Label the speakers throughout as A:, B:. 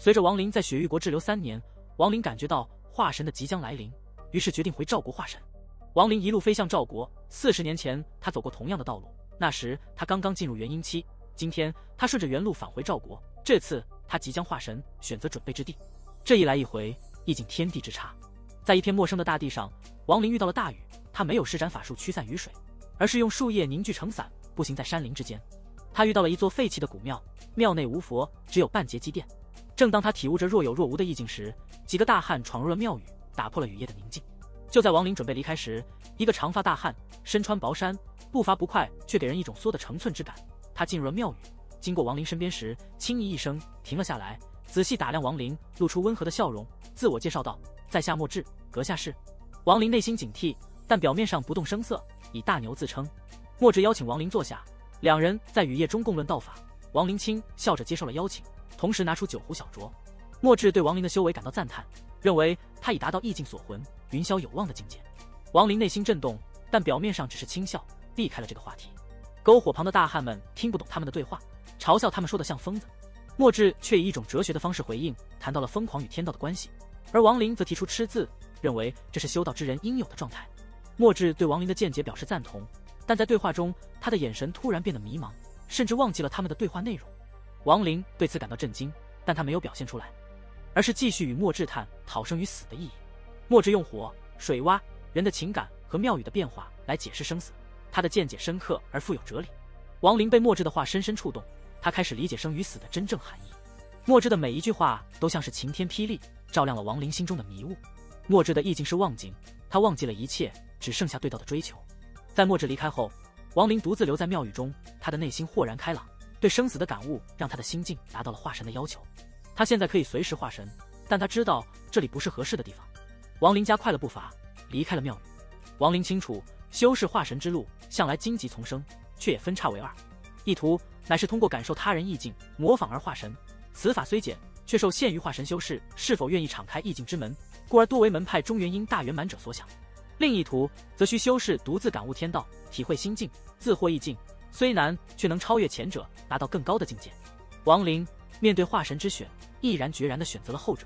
A: 随着亡灵在雪域国滞留3年，亡灵感觉到化神的即将来临，于是决定回赵国化神。亡灵一路飞向赵国。40年前，他走过同样的道路，那时他刚刚进入元婴期。今天，他顺着原路返回赵国，这次他即将化神，选择准备之地。这一来一回，意境天地之差。在一片陌生的大地上，亡灵遇到了大雨，他没有施展法术驱散雨水，而是用树叶凝聚成伞，步行在山林之间。他遇到了一座废弃的古庙，庙内无佛，只有半截基殿。正当他体悟着若有若无的意境时，几个大汉闯入了庙宇，打破了雨夜的宁静。就在亡灵准备离开时，一个长发大汉身穿薄衫，步伐不快，却给人一种缩得成寸之感。他进入了庙宇，经过亡灵身边时，轻易一声停了下来，仔细打量亡灵，露出温和的笑容，自我介绍道：“在下莫志，阁下是？”亡灵内心警惕，但表面上不动声色，以大牛自称。莫志邀请亡灵坐下，两人在雨夜中共论道法。亡灵轻笑着接受了邀请，同时拿出酒壶小酌。莫志对亡灵的修为感到赞叹，认为他已达到意境锁魂、云霄有望的境界。亡灵内心震动，但表面上只是轻笑，避开了这个话题。篝火旁的大汉们听不懂他们的对话，嘲笑他们说得像疯子。莫志却以一种哲学的方式回应，谈到了疯狂与天道的关系，而亡灵则提出吃字，认为这是修道之人应有的状态。莫志对亡灵的见解表示赞同，但在对话中，他的眼神突然变得迷茫，甚至忘记了他们的对话内容。亡灵对此感到震惊，但他没有表现出来，而是继续与莫志探讨生与死的意义。莫志用火、水洼、人的情感和庙宇的变化来解释生死，他的见解深刻而富有哲理。亡灵被莫志的话深深触动，他开始理解生与死的真正含义。莫志的每一句话都像是晴天霹雳，照亮了亡灵心中的迷雾。莫志的意境是忘境，他忘记了一切，只剩下对道的追求。在莫志离开后，亡灵独自留在庙宇中，他的内心豁然开朗，对生死的感悟让他的心境达到了化神的要求。他现在可以随时化神，但他知道这里不是合适的地方。亡灵加快了步伐，离开了庙宇。亡灵清楚，修士化神之路向来荆棘丛生，却也分叉为二。意图乃是通过感受他人意境，模仿而化神。此法虽简，却受限于化神修士是否愿意敞开意境之门，故而多为门派中元婴大圆满者所想。另一图则需修士独自感悟天道，体会心境，自获意境，虽难，却能超越前者，达到更高的境界。亡灵面对化神之选，毅然决然地选择了后者。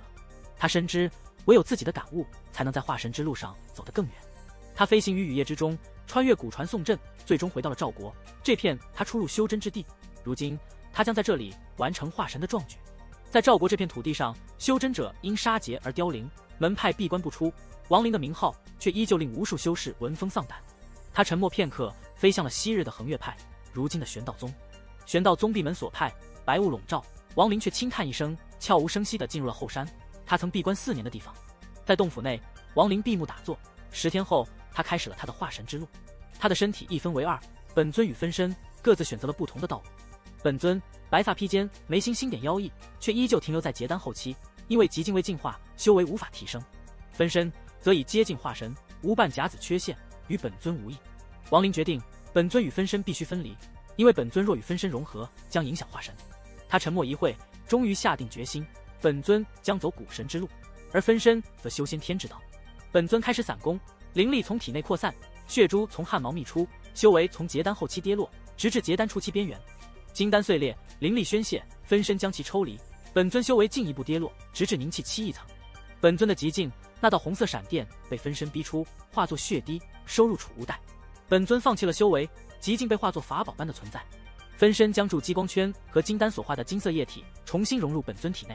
A: 他深知唯有自己的感悟，才能在化神之路上走得更远。他飞行于雨夜之中，穿越古传宋镇，最终回到了赵国，这片他出入修真之地。如今他将在这里完成化神的壮举。在赵国这片土地上，修真者因杀劫而凋零，门派闭关不出，亡灵的名号却依旧令无数修士闻风丧胆。他沉默片刻，飞向了昔日的衡岳派，如今的玄道宗。玄道宗闭门锁派，白雾笼罩，亡灵却轻叹一声，悄无声息地进入了后山，他曾闭关4年的地方。在洞府内，亡灵闭目打坐，10天后，他开始了他的化神之路。他的身体一分为二，本尊与分身各自选择了不同的道路。本尊白发披肩，眉心星点妖异，却依旧停留在结丹后期，因为极境未进化，修为无法提升。分身则已接近化神，无半甲子缺陷，与本尊无异。亡灵决定，本尊与分身必须分离，因为本尊若与分身融合，将影响化神。他沉默一会，终于下定决心，本尊将走古神之路，而分身则修仙天之道。本尊开始散功，灵力从体内扩散，血珠从汗毛泌出，修为从结丹后期跌落，直至结丹初期边缘。金丹碎裂，灵力宣泄，分身将其抽离，本尊修为进一步跌落，直至凝气7亿层。本尊的极境，那道红色闪电被分身逼出，化作血滴，收入储物袋。本尊放弃了修为，极境被化作法宝般的存在。分身将助激光圈和金丹所化的金色液体重新融入本尊体内。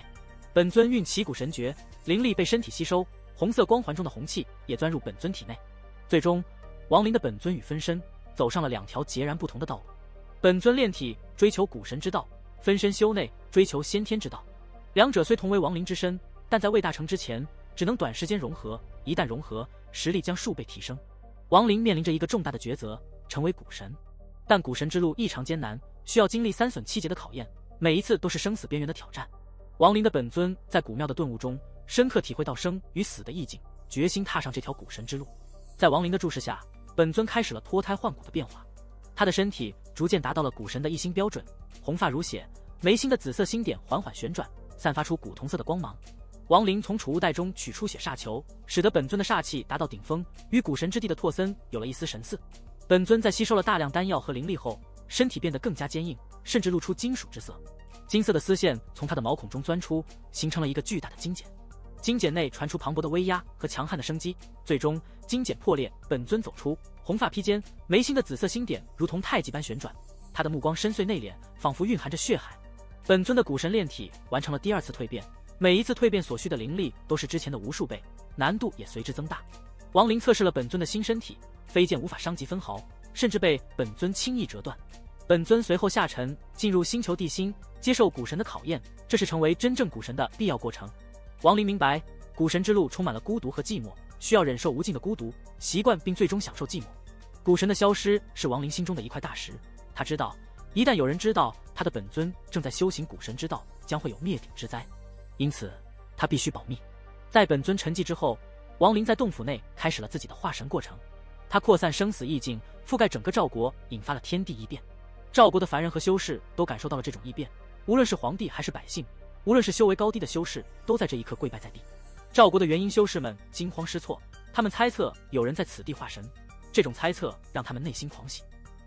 A: 本尊运奇古神诀，灵力被身体吸收，红色光环中的红气也钻入本尊体内。最终，亡灵的本尊与分身走上了2条截然不同的道路。本尊炼体追求古神之道，分身修内追求先天之道。两者虽同为亡灵之身，但在未大成之前，只能短时间融合，一旦融合，实力将数倍提升。亡灵面临着一个重大的抉择，成为古神。但古神之路异常艰难，需要经历3损7劫的考验，每一次都是生死边缘的挑战。亡灵的本尊在古庙的顿悟中，深刻体会到生与死的意境，决心踏上这条古神之路。在亡灵的注视下，本尊开始了脱胎换骨的变化。他的身体逐渐达到了古神的一星标准，红发如血，眉心的紫色星点缓缓旋转，散发出古铜色的光芒。亡灵从储物袋中取出血煞球，使得本尊的煞气达到顶峰，与古神之地的拓森有了一丝神似。本尊在吸收了大量丹药和灵力后，身体变得更加坚硬，甚至露出金属之色。金色的丝线从他的毛孔中钻出，形成了一个巨大的金茧。金茧内传出磅礴的威压和强悍的生机，最终金茧破裂，本尊走出，红发披肩，眉心的紫色星点如同太极般旋转，他的目光深邃内敛，仿佛蕴含着血海。本尊的古神炼体完成了第2次蜕变，每一次蜕变所需的灵力都是之前的无数倍，难度也随之增大。亡灵测试了本尊的新身体，飞剑无法伤及分毫，甚至被本尊轻易折断。本尊随后下沉，进入星球地心，接受古神的考验，这是成为真正古神的必要过程。亡灵明白，古神之路充满了孤独和寂寞，需要忍受无尽的孤独，习惯并最终享受寂寞。古神的消失是亡灵心中的一块大石，他知道，一旦有人知道他的本尊正在修行古神之道，将会有灭顶之灾，因此他必须保密。在本尊沉寂之后，亡灵在洞府内开始了自己的化神过程。他扩散生死意境，覆盖整个赵国，引发了天地异变。赵国的凡人和修士都感受到了这种异变，无论是皇帝还是百姓，无论是修为高低的修士，都在这一刻跪拜在地。赵国的元婴修士们惊慌失措，他们猜测有人在此地化神，这种猜测让他们内心狂喜。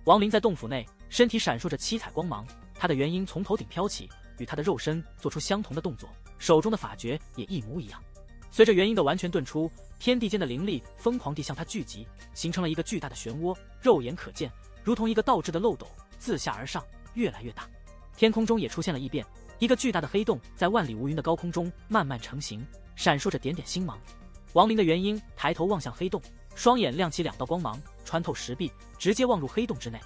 A: 亡灵在洞府内，身体闪烁着七彩光芒，他的元婴从头顶飘起，与他的肉身做出相同的动作，手中的法诀也一模一样。随着元婴的完全遁出，天地间的灵力疯狂地向他聚集，形成了一个巨大的漩涡，肉眼可见，如同一个倒置的漏斗，自下而上，越来越大。天空中也出现了异变，一个巨大的黑洞在万里无云的高空中慢慢成型，闪烁着点点星芒。亡灵的元婴抬头望向黑洞，双眼亮起2道光芒，穿透石壁，直接望入黑洞之内。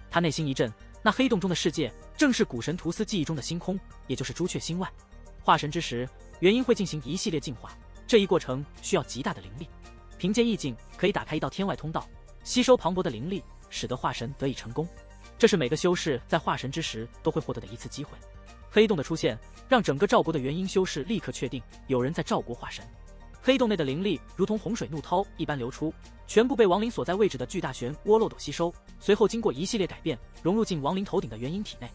A: 他内心一震，那黑洞中的世界正是古神图斯记忆中的星空，也就是朱雀星外。化神之时，元婴会进行一系列进化，这一过程需要极大的灵力，凭借意境可以打开一道天外通道，吸收磅礴的灵力，使得化神得以成功。这是每个修士在化神之时都会获得的一次机会。黑洞的出现让整个赵国的元婴修士立刻确定有人在赵国化神。黑洞内的灵力如同洪水怒涛一般流出，全部被亡灵所在位置的巨大漩涡漏斗吸收，随后经过一系列改变，融入进亡灵头顶的元婴体内。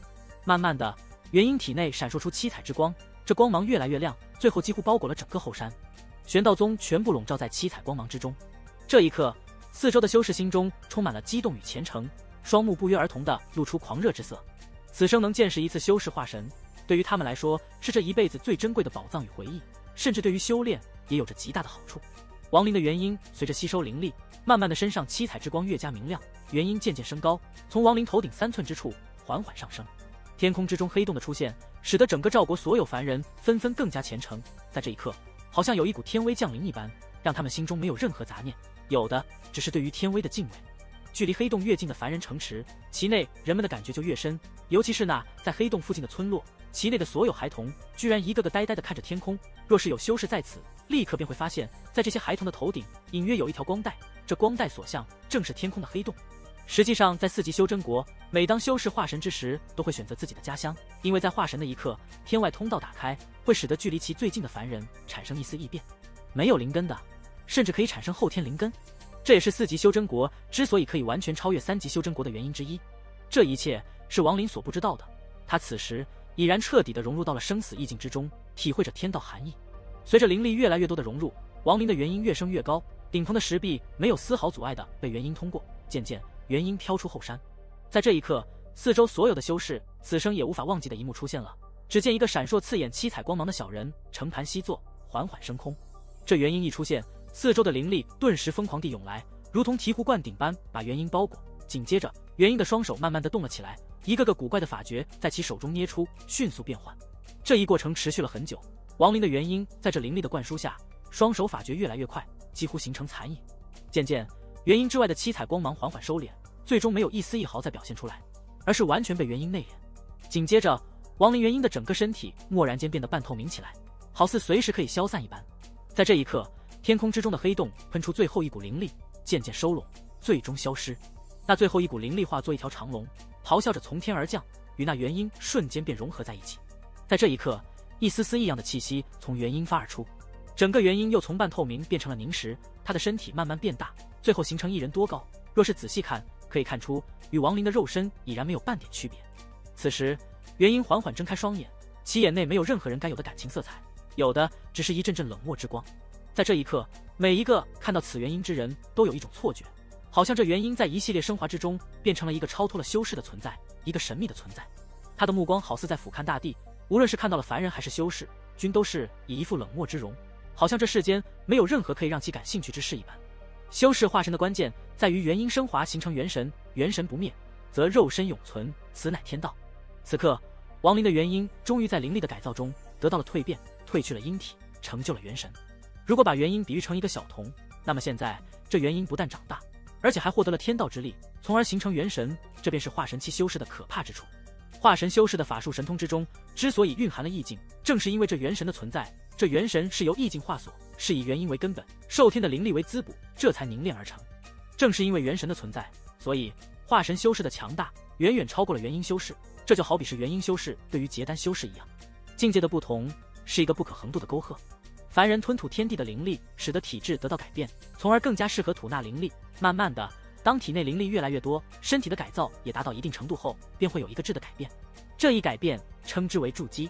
A: 慢慢的，元婴体内闪烁出七彩之光，这光芒越来越亮，最后几乎包裹了整个后山。玄道宗全部笼罩在七彩光芒之中。这一刻，四周的修士心中充满了激动与虔诚，双目不约而同地露出狂热之色。此生能见识一次修士化神，对于他们来说是这一辈子最珍贵的宝藏与回忆，甚至对于修炼也有着极大的好处。亡灵的元婴随着吸收灵力，慢慢的身上七彩之光越加明亮，元婴渐渐升高，从亡灵头顶3寸之处缓缓上升。天空之中黑洞的出现，使得整个赵国所有凡人纷纷更加虔诚。在这一刻，好像有一股天威降临一般，让他们心中没有任何杂念，有的只是对于天威的敬畏。距离黑洞越近的凡人城池，其内人们的感觉就越深，尤其是那在黑洞附近的村落，其内的所有孩童居然一个个呆呆地看着天空。若是有修士在此，立刻便会发现，在这些孩童的头顶隐约有一条光带，这光带所向正是天空的黑洞。实际上，在4级修真国，每当修士化神之时，都会选择自己的家乡，因为在化神的一刻，天外通道打开，会使得距离其最近的凡人产生一丝异变。没有灵根的，甚至可以产生后天灵根。这也是4级修真国之所以可以完全超越3级修真国的原因之一。这一切是亡灵所不知道的，他此时已然彻底地融入到了生死意境之中，体会着天道含义。随着灵力越来越多的融入，亡灵的元婴越升越高，顶棚的石壁没有丝毫阻碍地被元婴通过，渐渐元婴飘出后山。在这一刻，四周所有的修士此生也无法忘记的一幕出现了。只见一个闪烁刺眼七彩光芒的小人乘盘西坐，缓缓升空。这元婴一出现，四周的灵力顿时疯狂地涌来，如同醍醐灌顶般把元婴包裹。紧接着，元婴的双手慢慢地动了起来，一个个古怪的法诀在其手中捏出，迅速变换。这一过程持续了很久，亡灵的元婴在这灵力的灌输下，双手法诀越来越快，几乎形成残影。渐渐，元婴之外的七彩光芒缓缓收敛，最终没有一丝一毫再表现出来，而是完全被元婴内敛。紧接着，亡灵元婴的整个身体蓦然间变得半透明起来，好似随时可以消散一般。在这一刻，天空之中的黑洞喷出最后一股灵力，渐渐收拢，最终消失。那最后一股灵力化作一条长龙，咆哮着从天而降，与那元婴瞬间便融合在一起。在这一刻，一丝丝异样的气息从元婴发而出，整个元婴又从半透明变成了凝实，他的身体慢慢变大，最后形成1人多高。若是仔细看，可以看出与亡灵的肉身已然没有半点区别。此时，元婴缓缓睁开双眼，其眼内没有任何人该有的感情色彩，有的只是一阵阵冷漠之光。在这一刻，每一个看到此元婴之人都有一种错觉，好像这元婴在一系列升华之中变成了一个超脱了修士的存在，一个神秘的存在。他的目光好似在俯瞰大地，无论是看到了凡人还是修士，均都是以一副冷漠之容，好像这世间没有任何可以让其感兴趣之事一般。修士化神的关键在于元婴升华形成元神，元神不灭，则肉身永存，此乃天道。此刻，亡灵的元婴终于在灵力的改造中得到了蜕变，褪去了阴体，成就了元神。如果把元婴比喻成一个小童，那么现在这元婴不但长大，而且还获得了天道之力，从而形成元神，这便是化神期修士的可怕之处。化神修士的法术神通之中，之所以蕴含了意境，正是因为这元神的存在。这元神是由意境化所，是以元婴为根本，受天的灵力为滋补，这才凝练而成。正是因为元神的存在，所以化神修士的强大远远超过了元婴修士。这就好比是元婴修士对于结丹修士一样，境界的不同是一个不可横渡的沟壑。凡人吞吐天地的灵力，使得体质得到改变，从而更加适合吐纳灵力。慢慢的，当体内灵力越来越多，身体的改造也达到一定程度后，便会有一个质的改变。这一改变称之为筑基。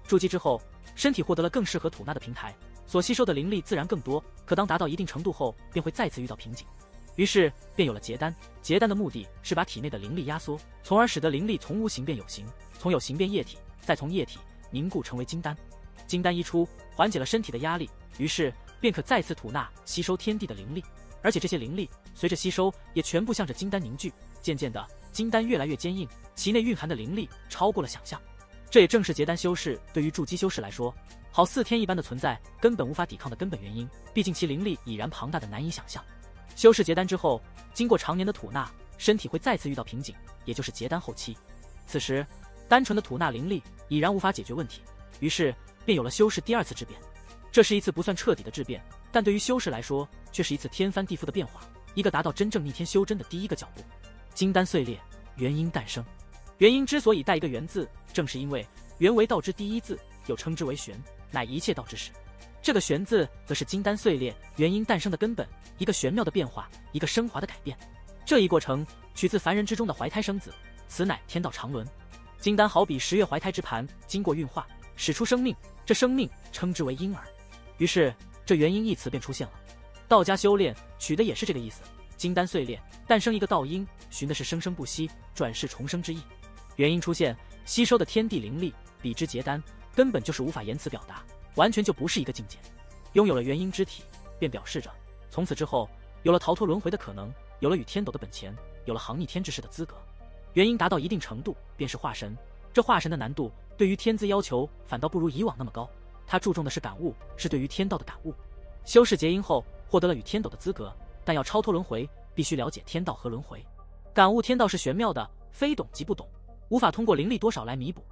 A: 筑基之后，身体获得了更适合吐纳的平台，所吸收的灵力自然更多。可当达到一定程度后，便会再次遇到瓶颈，于是便有了结丹。结丹的目的是把体内的灵力压缩，从而使得灵力从无形变有形，从有形变液体，再从液体凝固成为金丹。金丹一出，缓解了身体的压力，于是便可再次吐纳吸收天地的灵力。而且这些灵力随着吸收也全部向着金丹凝聚，渐渐的金丹越来越坚硬，其内蕴含的灵力超过了想象。这也正是结丹修士对于筑基修士来说，好似天一般的存在，根本无法抵抗的根本原因。毕竟其灵力已然庞大的难以想象。修士结丹之后，经过常年的吐纳，身体会再次遇到瓶颈，也就是结丹后期。此时单纯的吐纳灵力已然无法解决问题，于是便有了修士第二次质变。这是一次不算彻底的质变，但对于修士来说，却是一次天翻地覆的变化，一个达到真正逆天修真的第一个脚步。金丹碎裂，元婴诞生。元婴之所以带一个元字，正是因为元为道之第一字，又称之为玄，乃一切道之始。这个玄字则是金丹碎裂，元婴诞生的根本，一个玄妙的变化，一个升华的改变。这一过程取自凡人之中的怀胎生子，此乃天道常轮。金丹好比10月怀胎之盘，经过运化，使出生命，这生命称之为婴儿。于是这元婴一词便出现了。道家修炼取的也是这个意思，金丹碎裂，诞生一个道婴，寻的是生生不息，转世重生之意。元婴出现，吸收的天地灵力，比之结丹，根本就是无法言辞表达，完全就不是一个境界。拥有了元婴之体，便表示着从此之后有了逃脱轮回的可能，有了与天斗的本钱，有了行逆天之事的资格。元婴达到一定程度，便是化神。这化神的难度对于天资要求反倒不如以往那么高，他注重的是感悟，是对于天道的感悟。修士结婴后获得了与天斗的资格，但要超脱轮回，必须了解天道和轮回。感悟天道是玄妙的，非懂即不懂，无法通过灵力多少来弥补。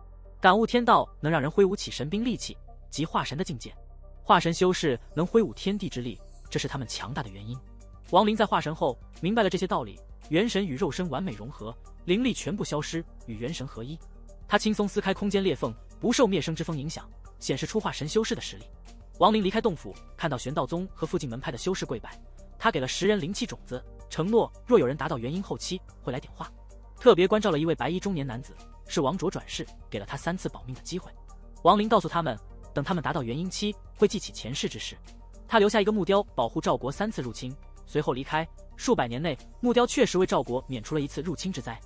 A: 感悟天道能让人挥舞起神兵利器，即化神的境界。化神修士能挥舞天地之力，这是他们强大的原因。亡灵在化神后明白了这些道理，元神与肉身完美融合，灵力全部消失，与元神合一。他轻松撕开空间裂缝，不受灭生之风影响，显示出化神修士的实力。亡灵离开洞府，看到玄道宗和附近门派的修士跪拜，他给了10人灵气种子，承诺若有人达到元婴后期会来点化。特别关照了一位白衣中年男子，是王卓转世，给了他3次保命的机会。亡灵告诉他们，等他们达到元婴期，会记起前世之事。他留下一个木雕保护赵国3次入侵，随后离开。数百年内，木雕确实为赵国免除了一次入侵之灾。